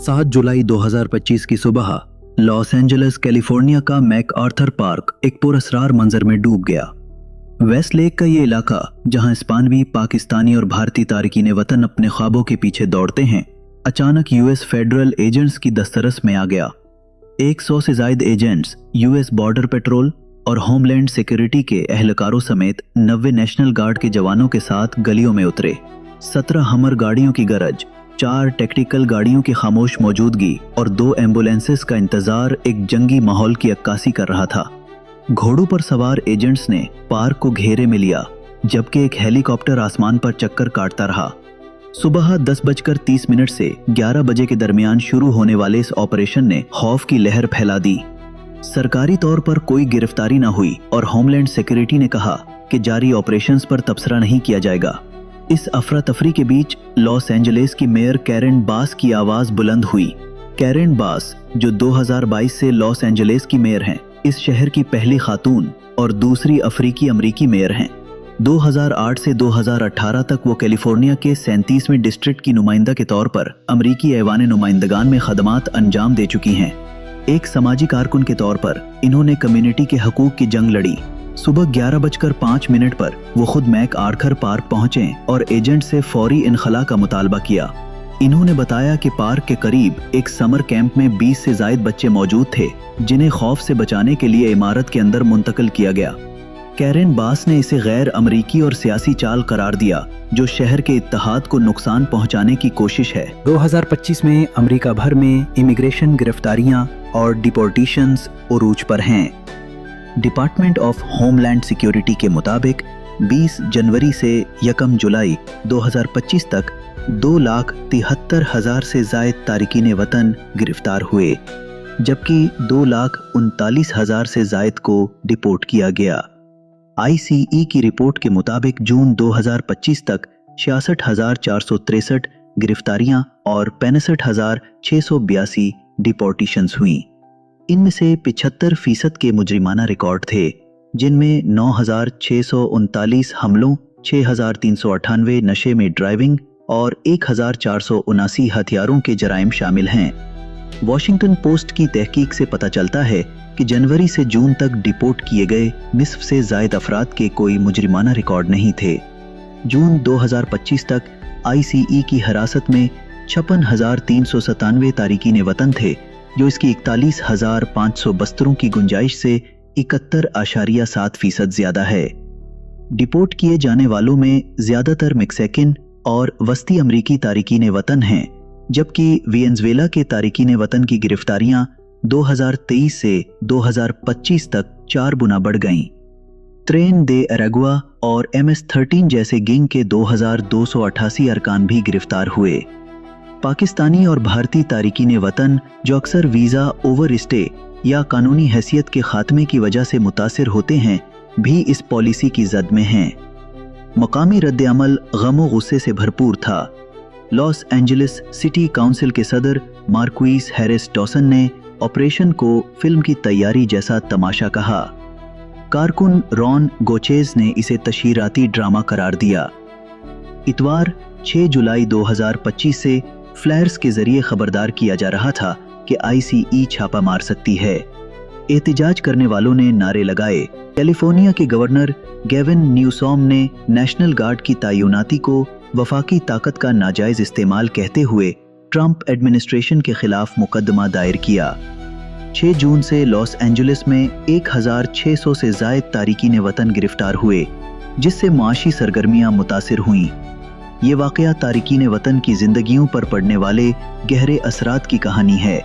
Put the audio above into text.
7 जुलाई 2025 की सुबह Los Angeles California का मैक आर्थर पार्क एक पुरअसरार मंजर में डूब गया। वेस्ट लेक का ये इलाका, जहां स्पानवी, पाकिस्तानी और भारतीय तारकीन वतन अपने ख्वाबों के पीछे दौड़ते हैं, अचानक यूएस फेडरल एजेंट्स की दस्तरस में आ गया। 100 से ज्यादा एजेंट्स यूएस बॉर्डर पेट्रोल और होमलैंड सिक्योरिटी के एहलकारों समेत 90 नेशनल गार्ड के जवानों के साथ गलियों में उतरे। 17 हमर गाड़ियों की गरज, 4 टैक्टिकल गाड़ियों की खामोश मौजूदगी और 2 एम्बुलेंसेस का इंतजार एक जंगी माहौल की अक्कासी कर रहा था। घोड़ों पर सवार एजेंट्स ने पार्क को घेरे में लिया, जबकि एक हेलीकॉप्टर आसमान पर चक्कर काटता रहा। सुबह 10:30 से 11 बजे के दरमियान शुरू होने वाले इस ऑपरेशन ने खौफ की लहर फैला दी। सरकारी तौर पर कोई गिरफ्तारी न हुई और होमलैंड सिक्योरिटी ने कहा कि जारी ऑपरेशंस पर तबसरा नहीं किया जाएगा। इस अफरा तफरी के बीच लॉस एंजलिस की मेयर कैरेन बास की आवाज बुलंद हुई। कैरेन बास, जो 2022 से लॉस एंजलिस की मेयर हैं, इस शहर की पहली खातून और दूसरी अफ्रीकी अमरीकी मेयर हैं। 2008 से 2018 तक वो कैलिफोर्निया के 37वें डिस्ट्रिक्ट की नुमाइंदा के तौर पर अमरीकी ऐवान नुमाइंदगान में खदमात अंजाम दे चुकी हैं। एक समाजी कारकुन के तौर पर इन्होंने कम्युनिटी के हकूक की जंग लड़ी। सुबह 11:05 पर वो खुद मैक आर्थर पार्क पहुंचे और एजेंट से फौरी इनखला का मुतालबा किया। इन्होंने बताया कि पार्क के करीब एक समर कैंप में 20 से ज्यादा बच्चे मौजूद थे, जिन्हें खौफ से बचाने के लिए इमारत के अंदर मुंतकिल किया गया। कैरेन बास ने इसे गैर अमरीकी और सियासी चाल करार दिया, जो शहर के इत्तेहाद को नुकसान पहुंचाने की कोशिश है। 2025 में अमेरिका भर में इमिग्रेशन गिरफ्तारियां और डिपोर्टेशंस उरूज पर हैं। डिपार्टमेंट ऑफ होमलैंड सिक्योरिटी के मुताबिक 20 जनवरी से 1 जुलाई 2025 तक 2,73,000 से ज्यादा तारकीन वतन गिरफ्तार हुए, जबकि 2,39,000 से ज्यादा को डिपोर्ट किया गया। ICE की रिपोर्ट के मुताबिक जून 2025 तक 66,463 गिरफ्तारियां और 65,682 डिपोर्टेशंस हुई। इनमें से 75% के मुजरिमाना रिकॉर्ड थे, जिनमें 9,639 हमलों, 6,398 नशे में ड्राइविंग और 1,479 हथियारों के जराइम शामिल हैं। वॉशिंगटन पोस्ट की तहकीक से पता चलता है कि जनवरी से जून तक डिपोर्ट किए गए निस्फ से ज्यादा अफराद के कोई मुजरिमाना रिकॉर्ड नहीं थे। जून 2025 तक ICE की हिरासत में 56,397 तारकीन वतन थे, जो इसकी 41,500 बस्तरों की गुंजाइश से 71.7% ज्यादा है। डिपोर्ट किए जाने वालों में ज्यादातर मैक्सिकन और वस्ती अमरीकी तारकीन वतन हैं, जबकि वेनेजुएला के तारकीन वतन की गिरफ्तारियां 2023 से 2025 तक 4 गुना बढ़ गईं। ट्रेन दे अरेगुआ और MS-13 जैसे गिंग के 2,288 अरकान भी गिरफ्तार हुए। पाकिस्तानी और भारतीय तारकीन वतन, जो अक्सर वीज़ा ओवर स्टे या कानूनी हैसियत के खात्मे की वजह से मुतासिर होते हैं, भी इस पॉलिसी की जद में हैं। मकामी रद्द-ए-अमल गम गुस्से से भरपूर था। लॉस एंजलिस सिटी काउंसिल के सदर मार्क्विस हैरिस डॉसन ने ऑपरेशन को फिल्म की तैयारी जैसा तमाशा कहा। कारकुन रॉन गोचेज ने इसे तशहीराती ड्रामा करार दिया। इतवार 6 जुलाई 2025 से फ्लैयर्स के जरिए खबरदार किया जा रहा था कि ICE छापा मार सकती है। एहतिजाज करने वालों ने नारे लगाए। कैलिफोर्निया के गवर्नर गेविन न्यूसॉम ने नेशनल गार्ड की तैनाती को वफाकी ताकत का नाजायज इस्तेमाल कहते हुए ट्रंप एडमिनिस्ट्रेशन के खिलाफ मुकदमा दायर किया। 6 जून से लॉस एंजलिस में 1,600 से ज्यादा तारकीन वतन गिरफ्तार हुए, जिससे माशी सरगर्मियां मुतासिर हुईं। ये वाकया तारकीन वतन की जिंदगियों पर पड़ने वाले गहरे असरात की कहानी है।